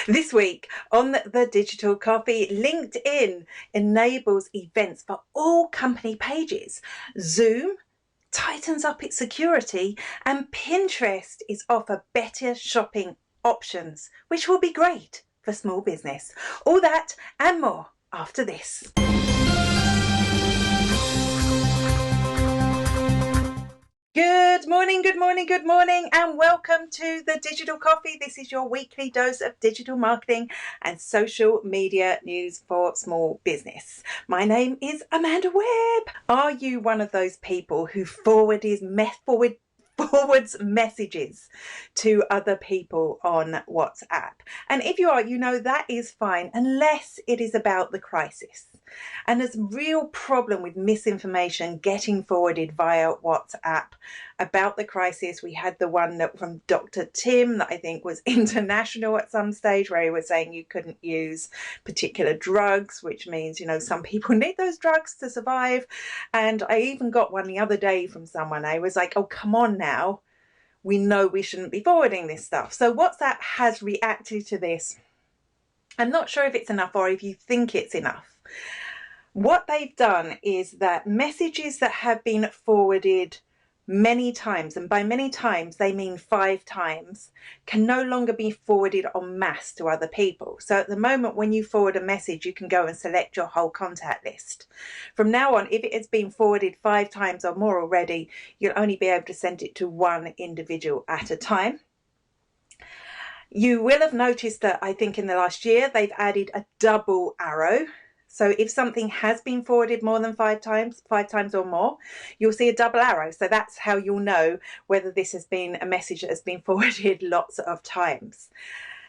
This week on the Digital Coffee, LinkedIn enables events for all company pages. Zoom tightens up its security, and Pinterest is offer better shopping options, which will be great for small business. All that and more after this. Good morning, good morning, good morning, and welcome to the Digital Coffee. This is your weekly dose of digital marketing and social media news for small business. My name is Amanda Webb. Are you one of those people who forwards messages to other people on WhatsApp? And if you are, you know that is fine unless it is about the crisis. And there's a real problem with misinformation getting forwarded via WhatsApp about the crisis. We had the one that from Dr. Tim that I think was international at some stage, where he was saying you couldn't use particular drugs, which means, you know, some people need those drugs to survive. And I even got one the other day from someone. I was like, oh, come on now. We know we shouldn't be forwarding this stuff. So WhatsApp has reacted to this. I'm not sure if it's enough or if you think it's enough. What they've done is that messages that have been forwarded many times, and by many times they mean 5 times, can no longer be forwarded en masse to other people. So at the moment, when you forward a message, you can go and select your whole contact list. From now on, if it has been forwarded 5 times or more already, you'll only be able to send it to one individual at a time. You will have noticed that I think in the last year, they've added a double arrow. So if something has been forwarded more than 5 times or more, you'll see a double arrow. So that's how you'll know whether this has been a message that has been forwarded lots of times.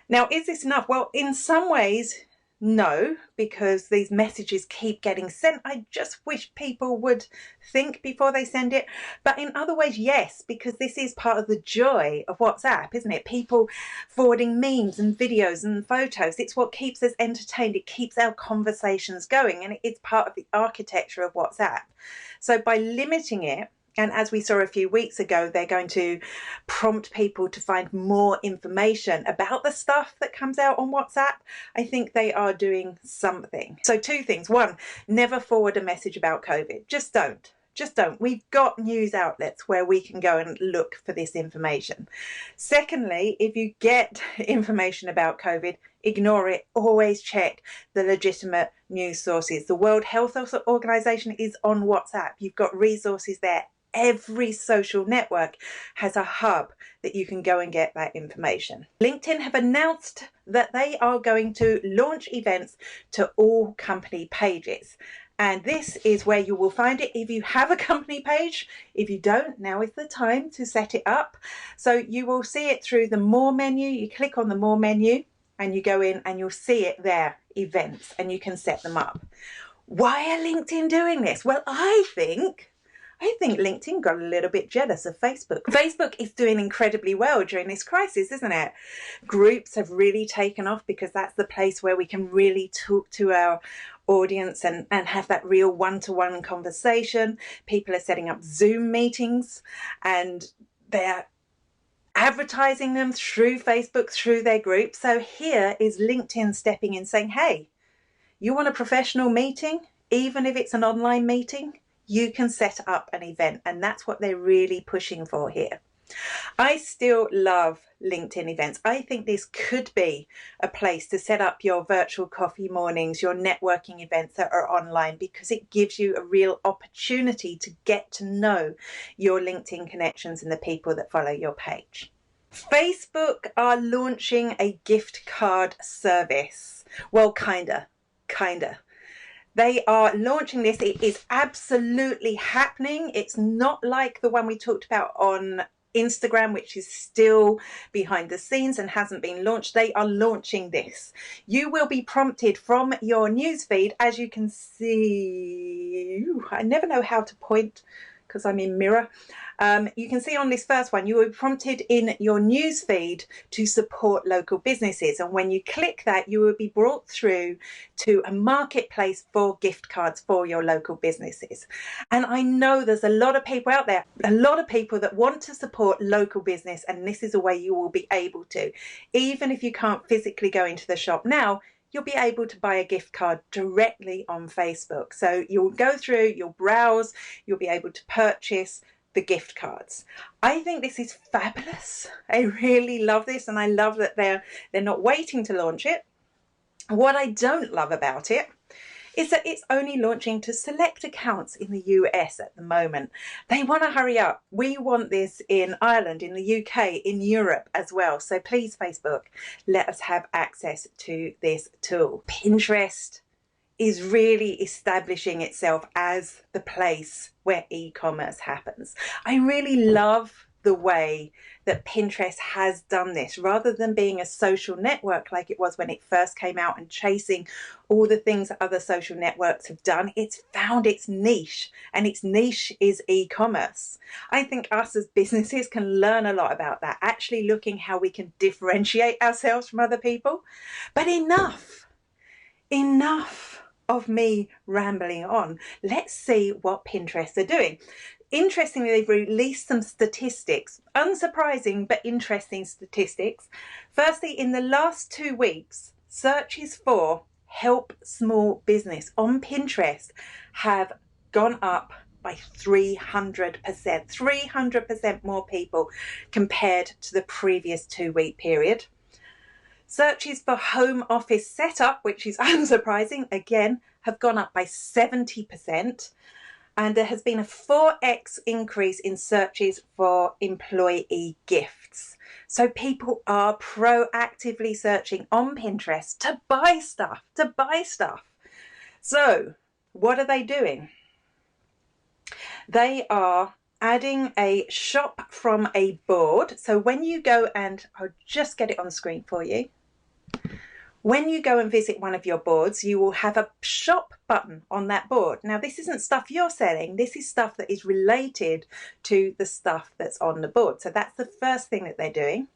Now, is this enough? Well, in some ways, no, because these messages keep getting sent. I just wish people would think before they send it. But in other ways, yes, because this is part of the joy of WhatsApp, isn't it? People forwarding memes and videos and photos. It's what keeps us entertained. It keeps our conversations going, and it's part of the architecture of WhatsApp. So by limiting it, and as we saw a few weeks ago, they're going to prompt people to find more information about the stuff that comes out on WhatsApp. I think they are doing something. So 2 things. 1, never forward a message about COVID. Just don't. Just don't. We've got news outlets where we can go and look for this information. Secondly, if you get information about COVID, ignore it. Always check the legitimate news sources. The World Health Organization is on WhatsApp. You've got resources there. Every social network has a hub that you can go and get that information. LinkedIn have announced that they are going to launch events to all company pages. And this is where you will find it if you have a company page. If you don't, now is the time to set it up. So you will see it through the More menu. You click on the More menu and you go in and you'll see it there, events, and you can set them up. Why are LinkedIn doing this? Well, I think LinkedIn got a little bit jealous of Facebook. Facebook is doing incredibly well during this crisis, isn't it? Groups have really taken off because that's the place where we can really talk to our audience and have that real one-to-one conversation. People are setting up Zoom meetings and they're advertising them through Facebook, through their group. So here is LinkedIn stepping in saying, hey, you want a professional meeting, even if it's an online meeting? You can set up an event, and that's what they're really pushing for here. I still love LinkedIn events. I think this could be a place to set up your virtual coffee mornings, your networking events that are online, because it gives you a real opportunity to get to know your LinkedIn connections and the people that follow your page. Facebook are launching a gift card service. Well, kinda. They are launching this. It is absolutely happening. It's not like the one we talked about on Instagram, which is still behind the scenes and hasn't been launched. They are launching this. You will be prompted from your newsfeed, as you can see. I never know how to point because I'm in mirror. You can see on this first one, you were prompted in your news feed to support local businesses. And when you click that, you will be brought through to a marketplace for gift cards for your local businesses. And I know there's a lot of people out there, a lot of people that want to support local business. And this is a way you will be able to. Even if you can't physically go into the shop now, you'll be able to buy a gift card directly on Facebook. So you'll go through, you'll browse, you'll be able to purchase the gift cards. I think this is fabulous. I really love this, and I love that they're not waiting to launch it. What I don't love about it is that it's only launching to select accounts in the US at the moment. They want to hurry up. We want this in Ireland, in the UK, in Europe as well. So please, Facebook, let us have access to this tool. Pinterest is really establishing itself as the place where e-commerce happens. I really love the way that Pinterest has done this. Rather than being a social network like it was when it first came out and chasing all the things that other social networks have done, it's found its niche, and its niche is e-commerce. I think us as businesses can learn a lot about that, actually looking how we can differentiate ourselves from other people. But enough of me rambling on. Let's see what Pinterest are doing. Interestingly, they've released some statistics, unsurprising but interesting statistics. Firstly, in the last 2 weeks, searches for help small business on Pinterest have gone up by 300%, 300% more people compared to the previous 2-week period. Searches for home office setup, which is unsurprising, again, have gone up by 70%. And there has been a 4x increase in searches for employee gifts. So people are proactively searching on Pinterest to buy stuff, So what are they doing? They are adding a shop from a board. So when you go, and I'll just get it on screen for you. When you go and visit one of your boards, you will have a shop button on that board. Now, this isn't stuff you're selling. This is stuff that is related to the stuff that's on the board. So that's the first thing that they're doing.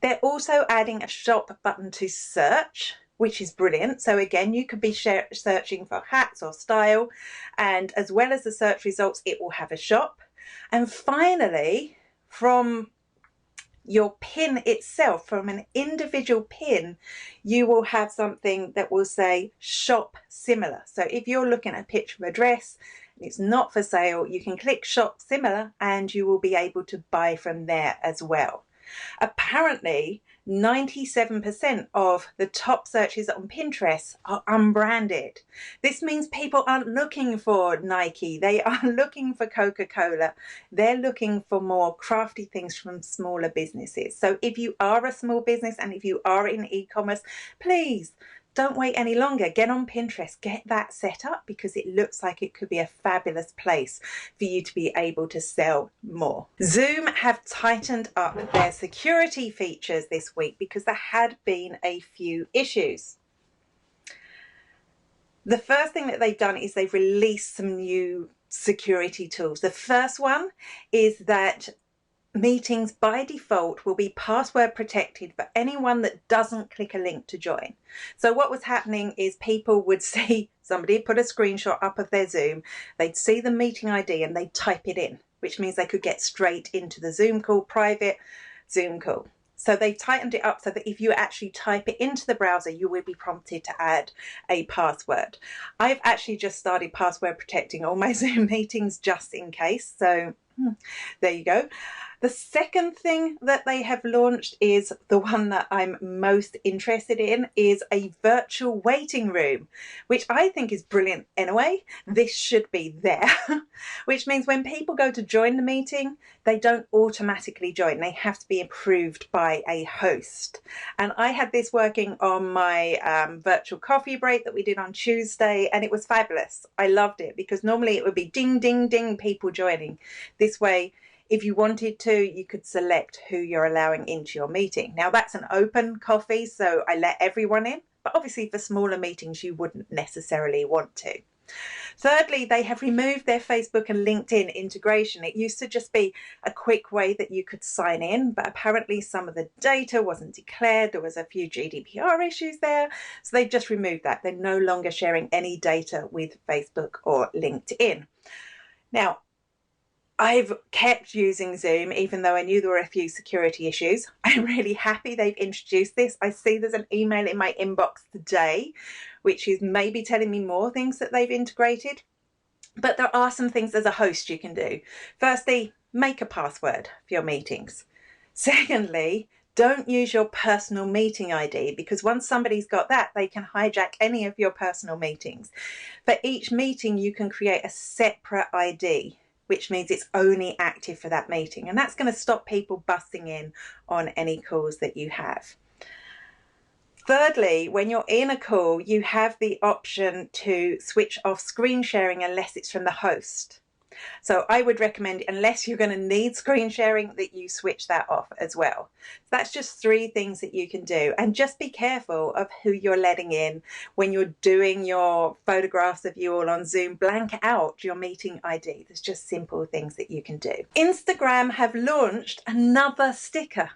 They're also adding a shop button to search, which is brilliant. So again, you could be searching for hats or style, and as well as the search results, it will have a shop. And finally, from your pin itself, from an individual pin, you will have something that will say shop similar. So if you're looking at a picture of a dress and it's not for sale, you can click shop similar and you will be able to buy from there as well. Apparently, 97% of the top searches on Pinterest are unbranded. This means people aren't looking for Nike. They are looking for Coca-Cola. They're looking for more crafty things from smaller businesses. So if you are a small business and if you are in e-commerce, please don't wait any longer. Get on Pinterest, get that set up, because it looks like it could be a fabulous place for you to be able to sell more. Zoom have tightened up their security features this week because there had been a few issues. The first thing that they've done is they've released some new security tools. The first one is that meetings by default will be password protected for anyone that doesn't click a link to join. So what was happening is people would see somebody put a screenshot up of their Zoom, they'd see the meeting ID and they'd type it in, which means they could get straight into the Zoom call, private Zoom call. So they tightened it up so that if you actually type it into the browser, you will be prompted to add a password. I've actually just started password protecting all my Zoom meetings just in case. So there you go. The second thing that they have launched is the one that I'm most interested in, is a virtual waiting room, which I think is brilliant anyway. This should be there, which means when people go to join the meeting, they don't automatically join. They have to be approved by a host. And I had this working on my virtual coffee break that we did on Tuesday, and it was fabulous. I loved it because normally it would be ding, ding, ding, people joining. This way, if you wanted to, you could select who you're allowing into your meeting. Now that's an open coffee, so I let everyone in, but obviously for smaller meetings, you wouldn't necessarily want to. Thirdly, they have removed their Facebook and LinkedIn integration. It used to just be a quick way that you could sign in, but apparently some of the data wasn't declared. There was a few GDPR issues there. So they've just removed that. They're no longer sharing any data with Facebook or LinkedIn. Now, I've kept using Zoom, even though I knew there were a few security issues. I'm really happy they've introduced this. I see there's an email in my inbox today, which is maybe telling me more things that they've integrated. But there are some things as a host you can do. Firstly, make a password for your meetings. Secondly, don't use your personal meeting ID, because once somebody's got that, they can hijack any of your personal meetings. For each meeting, you can create a separate ID, which means it's only active for that meeting. And that's going to stop people busting in on any calls that you have. Thirdly, when you're in a call, you have the option to switch off screen sharing unless it's from the host. So I would recommend, unless you're going to need screen sharing, that you switch that off as well. So that's just 3 things that you can do. And just be careful of who you're letting in. When you're doing your photographs of you all on Zoom, blank out your meeting ID. There's just simple things that you can do. Instagram have launched another sticker.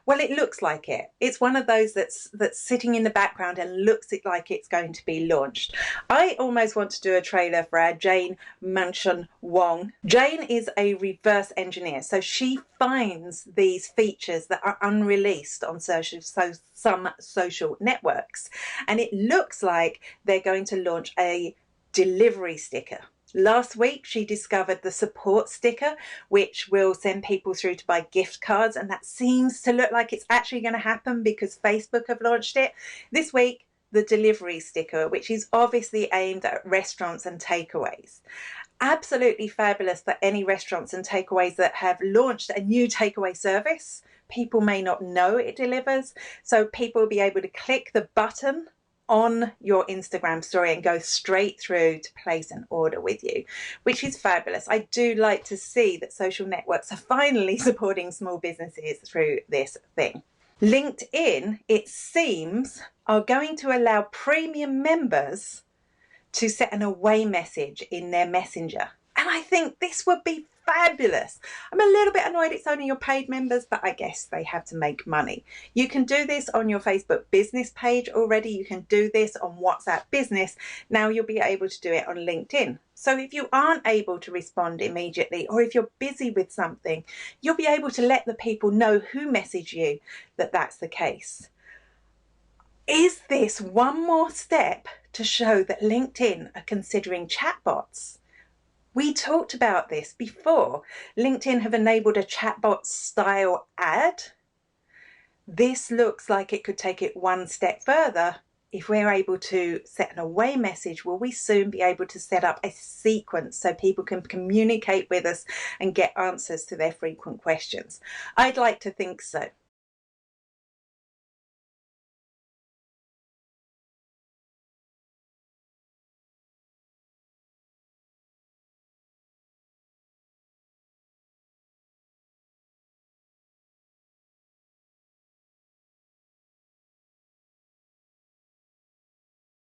Well, it looks like it. It's one of those that's sitting in the background and looks like it's going to be launched. I almost want to do a trailer for our Jane Manchun Wong. Jane is a reverse engineer, so she finds these features that are unreleased on some social networks. And it looks like they're going to launch a delivery sticker. Last week, she discovered the support sticker, which will send people through to buy gift cards. And that seems to look like it's actually going to happen because Facebook have launched it. This week, the delivery sticker, which is obviously aimed at restaurants and takeaways. Absolutely fabulous for any restaurants and takeaways that have launched a new takeaway service. People may not know it delivers. So people will be able to click the button on your Instagram story and go straight through to place an order with you, which is fabulous. I do like to see that social networks are finally supporting small businesses through this thing. LinkedIn, it seems, are going to allow premium members to set an away message in their messenger. And I think this would be fabulous. I'm a little bit annoyed it's only your paid members, but I guess they have to make money. You can do this on your Facebook business page already. You can do this on WhatsApp business. Now you'll be able to do it on LinkedIn. So if you aren't able to respond immediately, or if you're busy with something, you'll be able to let the people know who messaged you that that's the case. Is this one more step to show that LinkedIn are considering chatbots? We talked about this before. LinkedIn have enabled a chatbot style ad. This looks like it could take it one step further. If we're able to set an away message, will we soon be able to set up a sequence so people can communicate with us and get answers to their frequent questions? I'd like to think so.